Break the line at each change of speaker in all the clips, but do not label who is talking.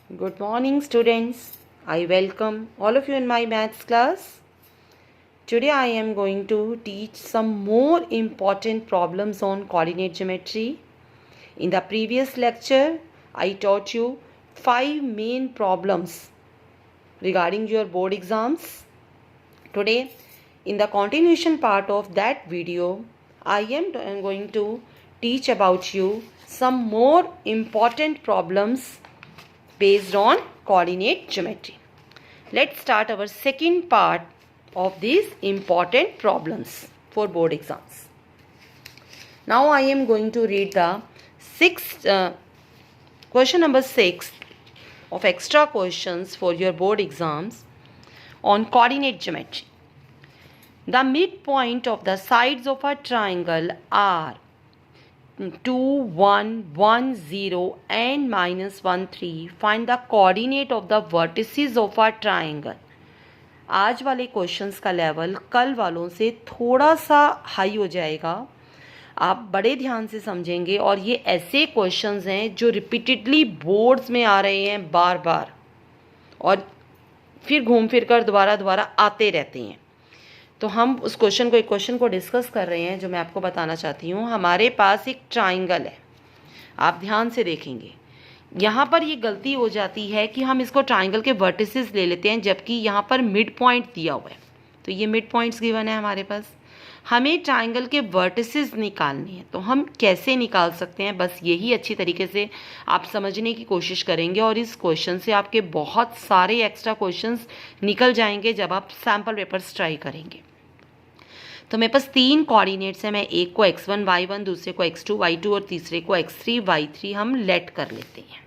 Good morning, students. I welcome all of you in my maths class. Today I am going to teach some more important problems on coordinate geometry. In the previous lecture, I taught you 5 main problems regarding your board exams. Today, in the continuation part of that video, I am going to teach about you some more important problems based on coordinate geometry. Let's start our second part of these important problems for board exams. Now I am going to read the question number 6 of extra questions for your board exams on coordinate geometry. The midpoint of the sides of a triangle are 2, 1, 1, 0 and -1, 3. Find the coordinate of the vertices of a triangle. आज वाले questions का level कल वालों से थोड़ा सा high हो जाएगा. आप बड़े ध्यान से समझेंगे और ये ऐसे क्वेश्चंस हैं जो रिपीटेडली बोर्ड्स में आ रहे हैं बार बार और फिर घूम फिर कर दोबारा आते रहते हैं. तो हम उस क्वेश्चन को डिस्कस कर रहे हैं जो मैं आपको बताना चाहती हूँ. हमारे पास एक ट्राइंगल है. आप ध्यान से देखेंगे यहाँ पर ये गलती हो जाती है कि हम इसको ट्राइंगल के वर्टिसेस ले लेते हैं जबकि यहाँ पर मिड पॉइंट दिया हुआ है. तो ये मिड पॉइंट्स गिवन है हमारे पास. हमें ट्राइंगल के वर्टिसेस निकालने हैं. तो हम कैसे निकाल सकते हैं, बस यही अच्छी तरीके से आप समझने की कोशिश करेंगे और इस क्वेश्चन से आपके बहुत सारे एक्स्ट्रा क्वेश्चंस निकल जाएंगे जब आप सैम्पल पेपर्स ट्राई करेंगे. तो मेरे पास 3 कोऑर्डिनेट्स हैं. मैं एक को x1 y1, दूसरे को x2 y2 और तीसरे को x3 y3 हम लेट कर लेते हैं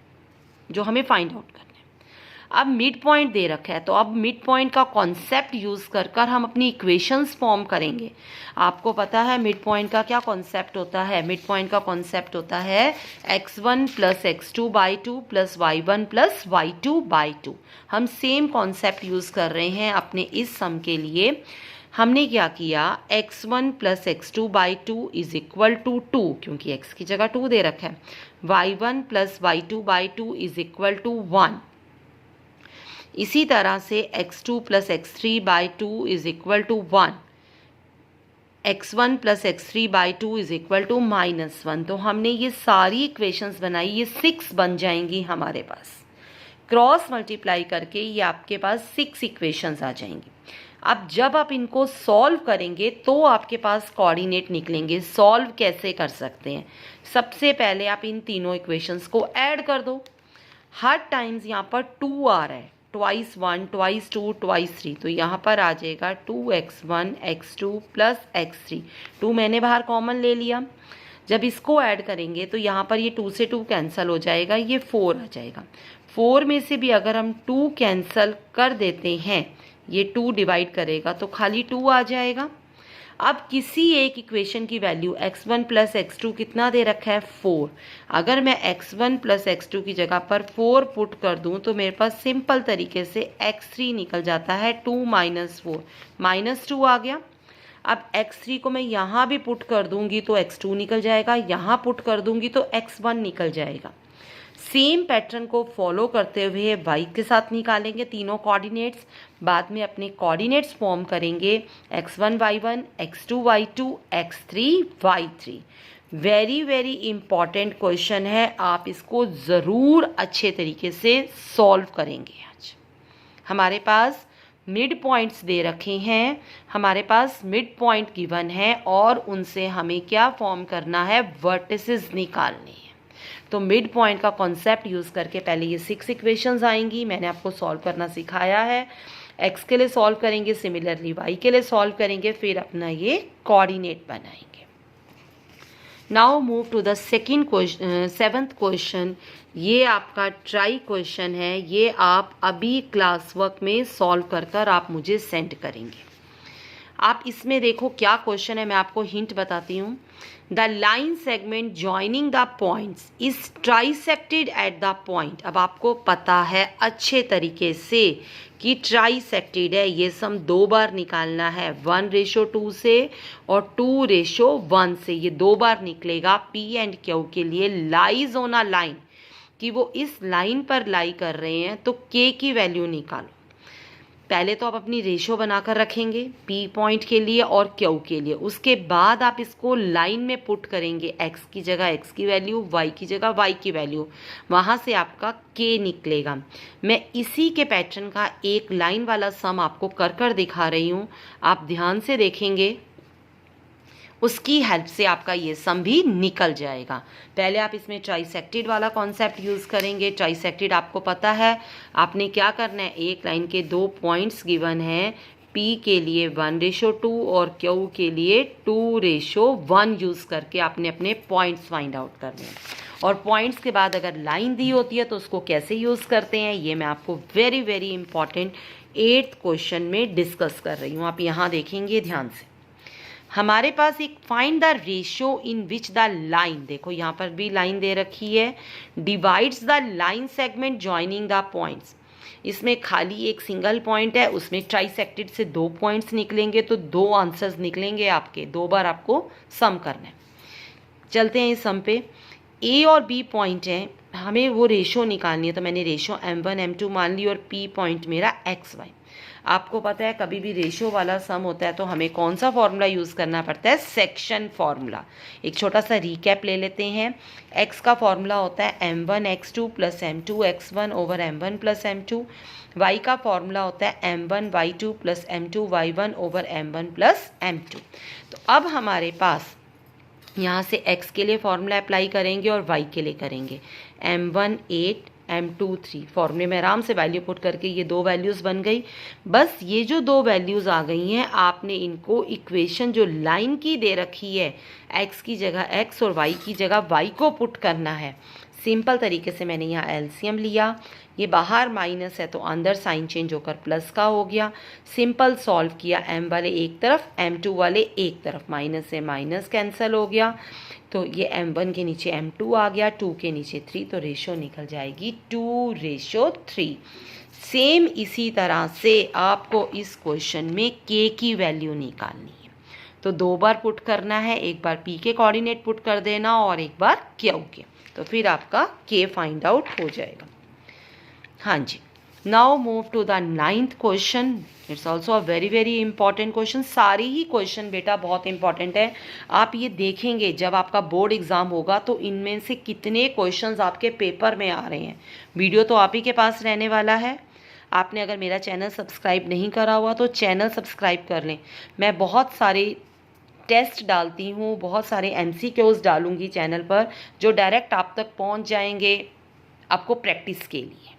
जो हमें फाइंड आउट करना है. अब मिड पॉइंट दे रखा है तो अब मिड पॉइंट का कॉन्सेप्ट यूज़ कर हम अपनी इक्वेशंस फॉर्म करेंगे. आपको पता है मिड पॉइंट का क्या कॉन्सेप्ट होता है. मिड पॉइंट का कॉन्सेप्ट होता है x1 + x2 / 2 + y1 + y2 / 2. हम सेम कॉन्सेप्ट यूज़ कर रहे हैं अपने इस सम के लिए. हमने क्या किया, x1 + x2 / 2 = 2 क्योंकि x की जगह 2 दे रखा है. y1 + y2 / 2 = 1. इसी तरह से x2 + x3 / 2 = 1. x1 + x3 / 2 = -1. तो हमने ये सारी इक्वेशंस बनाई. ये 6 बन जाएंगी हमारे पास. क्रॉस मल्टीप्लाई करके ये आपके पास 6 इक्वेशंस आ जाएंगी. अब जब आप इनको सॉल्व करेंगे तो आपके पास कोऑर्डिनेट निकलेंगे. सॉल्व कैसे कर सकते हैं, सबसे पहले आप इन तीनों इक्वेशंस को ऐड कर दो. हर टाइम्स यहाँ पर 2 आ रहा है. Twice 1, twice 2, twice 3. तो यहाँ पर आ जाएगा 2x1 x2 + x3. 2 मैंने बाहर कॉमन ले लिया. जब इसको ऐड करेंगे तो यहाँ पर ये 2 से 2 कैंसिल हो जाएगा. ये 4 आ जाएगा. 4 में से भी अगर हम 2 कैंसिल कर देते हैं, ये 2 डिवाइड करेगा तो खाली 2 आ जाएगा. अब किसी एक इक्वेशन की वैल्यू x1 + x2 कितना दे रखा है, 4. अगर मैं x1 + x2 की जगह पर 4 पुट कर दूं तो मेरे पास सिंपल तरीके से x3 निकल जाता है. 2 - 4 -2 आ गया. अब x3 को मैं यहाँ भी पुट कर दूंगी तो x2 निकल जाएगा. यहाँ पुट कर दूंगी तो x1 निकल जाएगा. सेम पैटर्न को फॉलो करते हुए y के साथ निकालेंगे तीनों कोऑर्डिनेट्स. बाद में अपने कोऑर्डिनेट्स फॉर्म करेंगे x1 y1, x2 y2, x3 y3. Very important question है. आप इसको ज़रूर अच्छे तरीके से सॉल्व करेंगे. आज हमारे पास मिड पॉइंट्स दे रखे हैं. हमारे पास मिड पॉइंट गिवन है और उनसे हमें क्या फॉर्म करना है, वर्टिसेस निकालने हैं. तो मिड पॉइंट का कॉन्सेप्ट यूज़ करके पहले ये 6 इक्वेशंस आएंगी. मैंने आपको सॉल्व करना सिखाया है. x के लिए सॉल्व करेंगे, सिमिलरली y के लिए सॉल्व करेंगे, फिर अपना ये कोऑर्डिनेट बनाएंगे. Now move to the seventh question. ये आपका ट्राई क्वेश्चन है. ये आप अभी क्लास वर्क में सॉल्व कर आप मुझे सेंड करेंगे. आप इसमें देखो क्या क्वेश्चन है, मैं आपको हिंट बताती हूँ. The line segment joining the points is trisected at the point. अब आपको पता है अच्छे तरीके से कि ट्राइसेक्टेड है. ये सम 2 बार निकालना है, 1:2 से और 2:1 से. ये 2 बार निकलेगा. P एंड Q के लिए लाइज ऑन अ लाइन. कि वो इस लाइन पर लाई कर रहे हैं, तो के की वैल्यू निकालो। पहले तो आप अपनी रेशो बनाकर रखेंगे पी पॉइंट के लिए और क्यू के लिए, उसके बाद आप इसको लाइन में पुट करेंगे, एक्स की जगह एक्स की वैल्यू, वाई की जगह वाई की वैल्यू, वहाँ से आपका के निकलेगा। मैं इसी के पैटर्न का एक लाइन वाला सम आपको कर कर दिखा रही हूँ, आप ध्यान से देखेंगे, उसकी हेल्प से आपका ये सम भी निकल जाएगा। पहले आप इसमें ट्राइसेक्टेड वाला कॉन्सेप्ट यूज़ करेंगे। ट्राइसेक्टेड आपको पता है, आपने क्या करना है, एक लाइन के 2 पॉइंट्स गिवन हैं, P के लिए 1:2 और Q के लिए 2:1 यूज़ करके आपने अपने पॉइंट्स फाइंड आउट करने हैं। और पॉइंट्स के बाद अगर लाइन दी होती है तो उसको कैसे यूज़ करते हैं, ये मैं आपको very very important 8th question में डिस्कस कर रही हूँ। आप यहाँ देखेंगे ध्यान से, हमारे पास एक find the ratio in which the line, देखो यहाँ पर भी लाइन दे रखी है, divides the line segment joining the points. इसमें खाली एक सिंगल पॉइंट है, उसमें ट्राइसेक्टेड से 2 पॉइंट्स निकलेंगे, तो 2 आंसर्स निकलेंगे आपके, 2 बार आपको सम करना है। चलते हैं इस सम पे। ए और बी पॉइंट है, हमें वो रेशो निकालनी है, तो मैंने रेशो m1 m2 मान ली, और पी पॉइंट मेरा xy। आपको पता है कभी भी रेशो वाला सम होता है तो हमें कौन सा फॉर्मूला यूज़ करना पड़ता है, सेक्शन फॉर्मूला। एक छोटा सा रिकैप ले लेते हैं। x का फॉर्मूला होता है m1 x2 plus m2 x1 over m1 plus m2। y का फॉर्मूला होता है m1 y2 plus m2 y1 over m1 plus m2। तो अब हमारे पास यहाँ से x के लिए फॉर्मूला अप्लाई करेंगे और y के लिए करेंगे, m1 8 m2 3। फॉर्मूले में आराम से वैल्यू पुट करके ये 2 वैल्यूज़ बन गई। बस ये जो 2 वैल्यूज़ आ गई हैं, आपने इनको इक्वेशन जो लाइन की दे रखी है, x की जगह x और y की जगह y को पुट करना है। सिंपल तरीके से मैंने यहाँ एलसीएम लिया, ये बाहर माइनस है तो अंदर साइन चेंज होकर प्लस का हो गया। सिंपल सॉल्व किया, m वाले एक तरफ m2 वाले एक तरफ, माइनस से माइनस कैंसिल हो गया, तो ये m1 के नीचे m2 आ गया, 2 के नीचे 3, तो रेशो निकल जाएगी 2:3। सेम इसी तरह से आपको इस क्वेश्चन में k की वैल्यू निकालनी है, तो 2 बार पुट करना है, एक बार p के कोऑर्डिनेट पुट कर देना और एक बार q के, तो फिर आपका k फाइंड आउट हो जाएगा। हाँ जी, now move to the 9th question. It's also a very very important question. सारे ही क्वेश्चन बेटा बहुत इंपॉर्टेंट है। आप ये देखेंगे जब आपका बोर्ड एग्जाम होगा तो इनमें से कितने क्वेश्चंस आपके पेपर में आ रहे हैं। वीडियो तो आप ही के पास रहने वाला है। आपने अगर मेरा चैनल सब्सक्राइब नहीं करा हुआ तो चैनल सब्सक्राइब कर लें। मैं बहुत सारे टेस्ट डालती हूँ, बहुत सारे MCQs डालूंगी चैनल पर, जो डायरेक्ट आप तक पहुँच जाएंगे आपको प्रैक्टिस के लिए।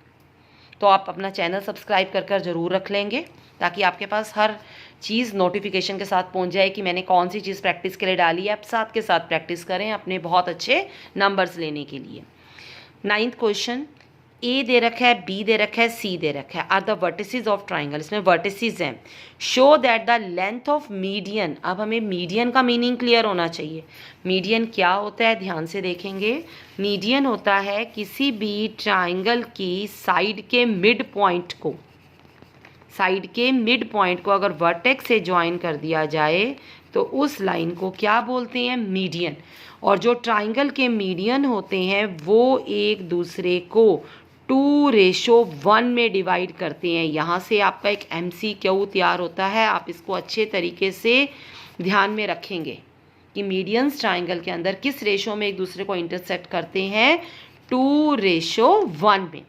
तो आप अपना चैनल सब्सक्राइब कर कर ज़रूर रख लेंगे, ताकि आपके पास हर चीज़ नोटिफिकेशन के साथ पहुंच जाए कि मैंने कौन सी चीज़ प्रैक्टिस के लिए डाली है। आप साथ के साथ प्रैक्टिस करें अपने बहुत अच्छे नंबर्स लेने के लिए। 9th क्वेश्चन, ए दे रखा है, बी दे रखा है, सी दे रखा है, are the vertices of triangle. इसमें वर्टिसेस हैं। Show that the length of median, अब हमें मीडियन का मीनिंग क्लियर होना चाहिए। मीडियन क्या होता है, ध्यान से देखेंगे। मीडियन होता है किसी भी ट्राइंगल की साइड के मिड पॉइंट को, साइड के मिड पॉइंट को अगर वर्टेक्स से ज्वाइन कर दिया जाए तो उस लाइन को क्या बोलते हैं, मीडियन। और जो ट्राइंगल के मीडियन होते हैं वो एक दूसरे को 2:1 में डिवाइड करते हैं। यहाँ से आपका एक MCQ तैयार होता है, आप इसको अच्छे तरीके से ध्यान में रखेंगे कि मीडियंस ट्राइंगल के अंदर किस रेशो में एक दूसरे को इंटरसेक्ट करते हैं, 2:1 में।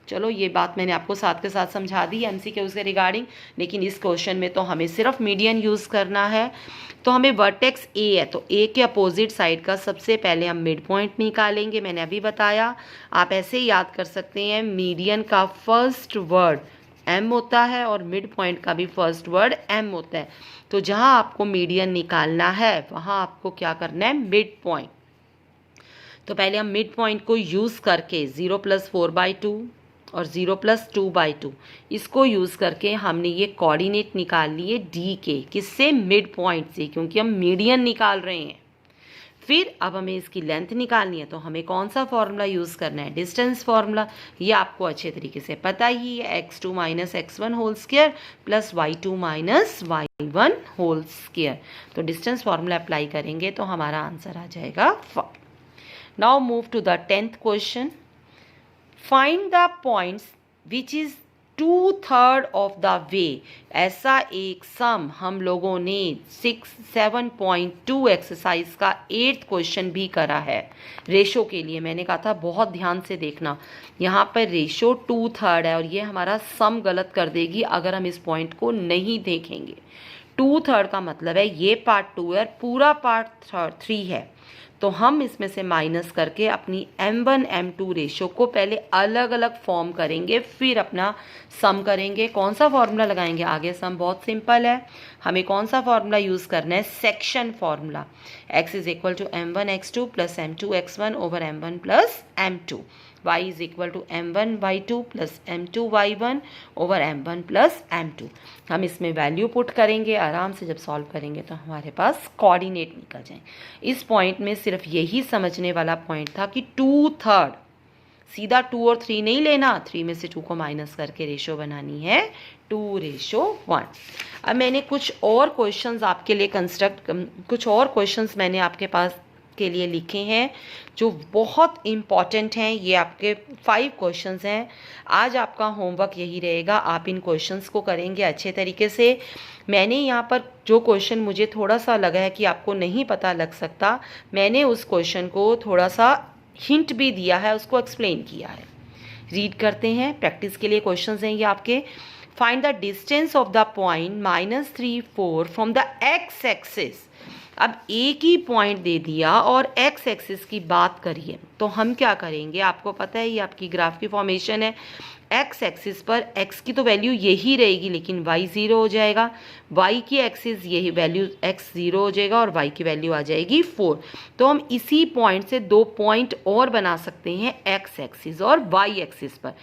चलो ये बात मैंने आपको साथ के साथ समझा दी MCQ से रिगार्डिंग, लेकिन इस क्वेश्चन में तो हमें सिर्फ मीडियन यूज़ करना है। तो हमें वर्टेक्स ए है, तो ए के अपोजिट साइड का सबसे पहले हम मिड पॉइंट निकालेंगे। मैंने अभी बताया, आप ऐसे ही याद कर सकते हैं, मीडियन का फर्स्ट वर्ड M होता है और मिड पॉइंट का भी फर्स्ट वर्ड M होता है। तो जहाँ आपको मीडियन निकालना है वहाँ आपको क्या करना है, मिड पॉइंट। तो पहले हम मिड पॉइंट को यूज़ करके 0 + 4/2 और 0 + 2/2 इसको यूज़ करके हमने ये कोऑर्डिनेट निकाल लिए D के, किससे, मिड पॉइंट से, क्योंकि हम मीडियन निकाल रहे हैं। फिर अब हमें इसकी लेंथ निकालनी है, तो हमें कौन सा फॉर्मूला यूज़ करना है, डिस्टेंस फॉर्मूला। ये आपको अच्छे तरीके से पता ही है, x2 - x1 whole square plus y2 - y1 whole square. तो डिस्टेंस फॉर्मूला अप्लाई करेंगे तो हमारा आंसर आ जाएगा 4। Now move to the 10th question. Find the points which is 2/3 of the way. ऐसा एक सम हम लोगों ने 7.2 एक्सरसाइज का 8th क्वेश्चन भी करा है रेशो के लिए। मैंने कहा था बहुत ध्यान से देखना, यहाँ पर रेशो 2/3 है और ये हमारा सम गलत कर देगी अगर हम इस पॉइंट को नहीं देखेंगे। 2/3 का मतलब है ये पार्ट 2 है, पूरा पार्ट 3 है, तो हम इसमें से माइनस करके अपनी m1 m2 रेशो को पहले अलग अलग फॉर्म करेंगे, फिर अपना सम करेंगे। कौन सा फॉर्मूला लगाएंगे आगे? सम बहुत सिंपल है, हमें कौन सा फॉर्मूला यूज़ करना है? Section formula. x is equal to m1 x2 plus m2 x1 over m1 plus m2, y is equal to m1 y2 plus m2 y1 over m1 plus m2। हम इसमें value put करेंगे, आराम से जब solve करेंगे तो हमारे पास coordinate निकल जाए। इस पॉइंट में सिर्फ यही समझने वाला पॉइंट था कि 2/3, सीधा 2 और 3 नहीं लेना, 3 में से 2 को माइनस करके रेशो बनानी है 2:1। अब मैंने कुछ और क्वेश्चंस आपके लिए कुछ और क्वेश्चंस मैंने आपके पास के लिए लिखे हैं जो बहुत इम्पॉर्टेंट हैं। ये आपके 5 क्वेश्चंस हैं। आज आपका होमवर्क यही रहेगा, आप इन क्वेश्चंस को करेंगे अच्छे तरीके से। मैंने यहाँ पर जो क्वेश्चन मुझे थोड़ा सा लगा है कि आपको नहीं पता लग सकता, मैंने उस क्वेश्चन को थोड़ा सा हिंट भी दिया है, उसको एक्सप्लेन किया है। रीड करते हैं, प्रैक्टिस के लिए क्वेश्चंस हैं ये आपके। Find the distance of the point -3 4 from the x axis. अब एक ही पॉइंट दे दिया और एक्स एक्सिस की बात करिए, तो हम क्या करेंगे? आपको पता है ये आपकी ग्राफ की फॉर्मेशन है। एक्स एक्सिस पर एक्स की तो वैल्यू यही रहेगी, लेकिन वाई 0 हो जाएगा। वाई की एक्सिस यही वैल्यू, एक्स 0 हो जाएगा और वाई की वैल्यू आ जाएगी 4। तो हम इसी पॉइंट से 2 पॉइंट और बना सकते हैं एक्स एक्सिस और वाई एक्सिस पर।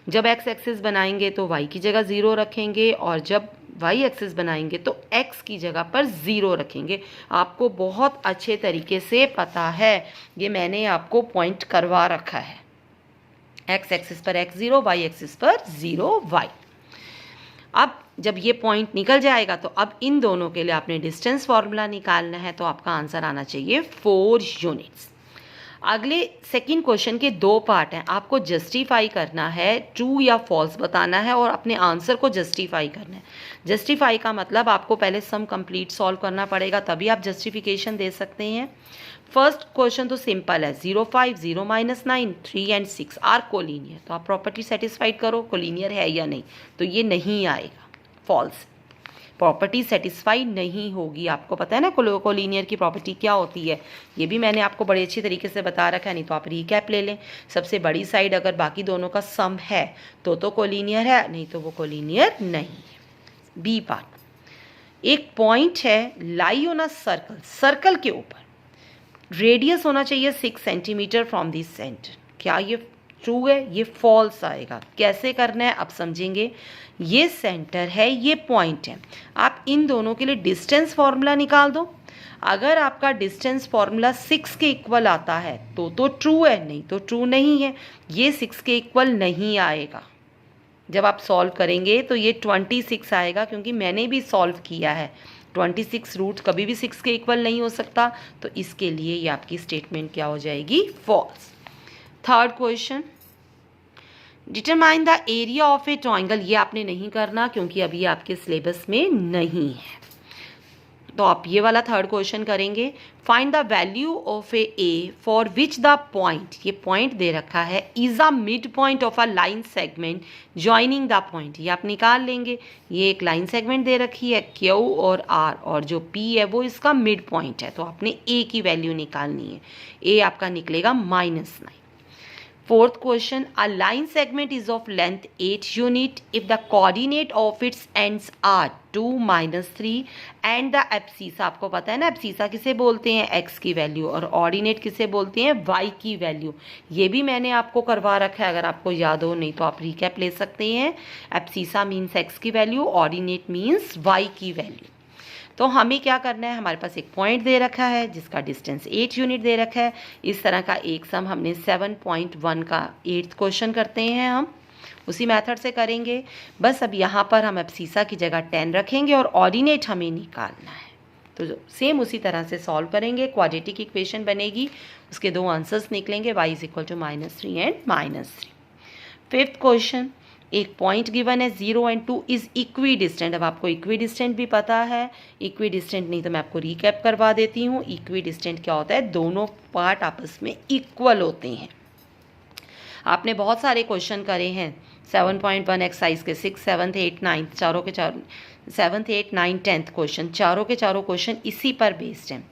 जब एक्स एक्सिस बनाएंगे तो वाई की जगह 0 रखेंगे और जब वाई एक्सिस बनाएंगे तो एक्स की जगह पर 0 रखेंगे। आपको बहुत अच्छे तरीके से पता है, ये मैंने आपको पॉइंट करवा रखा है। एक्स एक्सिस पर x 0, वाई एक्सिस पर 0 y। अब जब ये पॉइंट निकल जाएगा तो अब इन दोनों के लिए आपने डिस्टेंस फॉर्मूला निकालना है, तो आपका आंसर आना चाहिए 4 यूनिट्स। अगले सेकंड क्वेश्चन के 2 पार्ट हैं, आपको जस्टिफाई करना है, ट्रू या फॉल्स बताना है और अपने आंसर को जस्टिफाई करना है। जस्टिफाई का मतलब आपको पहले सम कंप्लीट सॉल्व करना पड़ेगा, तभी आप जस्टिफिकेशन दे सकते हैं। फर्स्ट क्वेश्चन तो सिंपल है, 0 5 0 -9 3 एंड 6 आर कोलिनियर। तो आप प्रॉपर्टी सेटिस्फाइड करो, कोलिनियर है या नहीं, तो ये नहीं आएगा, फॉल्स। प्रॉपर्टी सेटिस्फाई नहीं होगी। आपको पता है ना कोलिनियर की प्रॉपर्टी क्या होती है, ये भी मैंने आपको बड़े अच्छी तरीके से बता रखा है, नहीं तो आप रिकैप ले लें। सबसे बड़ी साइड अगर बाकी दोनों का सम है तो कोलिनियर है, नहीं तो वो कोलिनियर नहीं है। बी पार्ट, एक पॉइंट है lie on a circle, circle के ऊपर रेडियस होना चाहिए 6 सेंटीमीटर फ्रॉम दिस सेंटर। क्या ये ट्रू है? ये फॉल्स आएगा। कैसे करना है अब समझेंगे। ये सेंटर है, ये पॉइंट है, आप इन दोनों के लिए डिस्टेंस फॉर्मूला निकाल दो। अगर आपका डिस्टेंस फॉर्मूला 6 के इक्वल आता है तो ट्रू है, नहीं तो ट्रू नहीं है। ये 6 के इक्वल नहीं आएगा। जब आप सॉल्व करेंगे तो ये 26 आएगा, क्योंकि मैंने भी सॉल्व किया है। 26 रूट कभी भी 6 के इक्वल नहीं हो सकता, तो इसके लिए ये आपकी स्टेटमेंट क्या हो जाएगी? False. Third question, determine the area of a triangle. ये आपने नहीं करना क्योंकि अभी आपके सिलेबस में नहीं है, तो आप ये वाला थर्ड क्वेश्चन करेंगे। Find the value of A for which the point, ये पॉइंट दे रखा है, is a mid point of a line segment joining the point. ये आप निकाल लेंगे। ये एक लाइन सेगमेंट दे रखी है Q और R, और जो P है वो इसका मिड पॉइंट है, तो आपने A की वैल्यू निकालनी है। A आपका निकलेगा -9। Fourth question, a line segment is of length 8 unit if the coordinate of its ends are 2 -3 and the abscissa, आपको पता है ना abscissa किसे बोलते हैं? x की वैल्यू, और ऑर्डिनेट किसे बोलते हैं? y की वैल्यू। ये भी मैंने आपको करवा रखा है, अगर आपको याद हो, नहीं तो आप रिकैप ले सकते हैं। abscissa मीन्स x की वैल्यू, ऑर्डिनेट मीन्स y की वैल्यू। तो हमें क्या करना है, हमारे पास एक पॉइंट दे रखा है जिसका डिस्टेंस 8 यूनिट दे रखा है। इस तरह का एक सम हमने 7.1 का 8th क्वेश्चन करते हैं, हम उसी मेथड से करेंगे। बस अब यहाँ पर हम abscissa की जगह 10 रखेंगे और ऑर्डिनेट हमें निकालना है, तो सेम उसी तरह से सॉल्व करेंगे। क्वाड्रेटिक इक्वेशन बनेगी, उसके 2 आंसर्स निकलेंगे, y = -3 एंड -3। फिफ्थ क्वेश्चन, एक पॉइंट गिवन है 0 एंड 2 इज इक्वी डिस्टेंट। अब आपको इक्वी डिस्टेंट भी पता है, इक्वी डिस्टेंट नहीं तो मैं आपको रिकैप करवा देती हूँ। इक्वी डिस्टेंट क्या होता है, दोनों पार्ट आपस में इक्वल होते हैं। आपने बहुत सारे क्वेश्चन करे हैं 7.1 एक्सरसाइज के 6, 7th, 8th, 9th, चारों के चारों 7th, 8th, 9th, 10th question, चारों के चारों क्वेश्चन इसी पर बेस्ड हैं।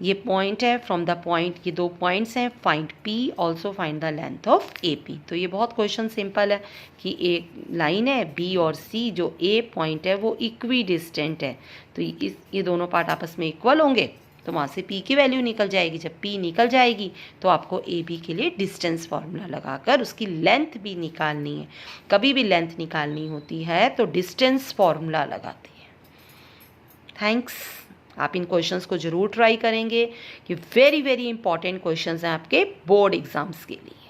ये पॉइंट है, फ्रॉम द पॉइंट, ये दो पॉइंट्स हैं, find P, also find the length of A P. तो ये बहुत क्वेश्चन सिंपल है कि एक लाइन है बी और सी, जो ए पॉइंट है वो इक्वी डिस्टेंट है, तो ये दोनों पार्ट आपस में इक्वल होंगे, तो वहाँ से पी की वैल्यू निकल जाएगी। जब पी निकल जाएगी तो आपको ए बी के लिए डिस्टेंस फार्मूला लगाकर उसकी लेंथ भी निकालनी है। कभी भी लेंथ निकालनी होती है तो डिस्टेंस फार्मूला लगाते हैं। थैंक्स। आप इन क्वेश्चंस को ज़रूर ट्राई करेंगे, ये वेरी वेरी इंपॉर्टेंट क्वेश्चंस हैं आपके बोर्ड एग्जाम्स के लिए।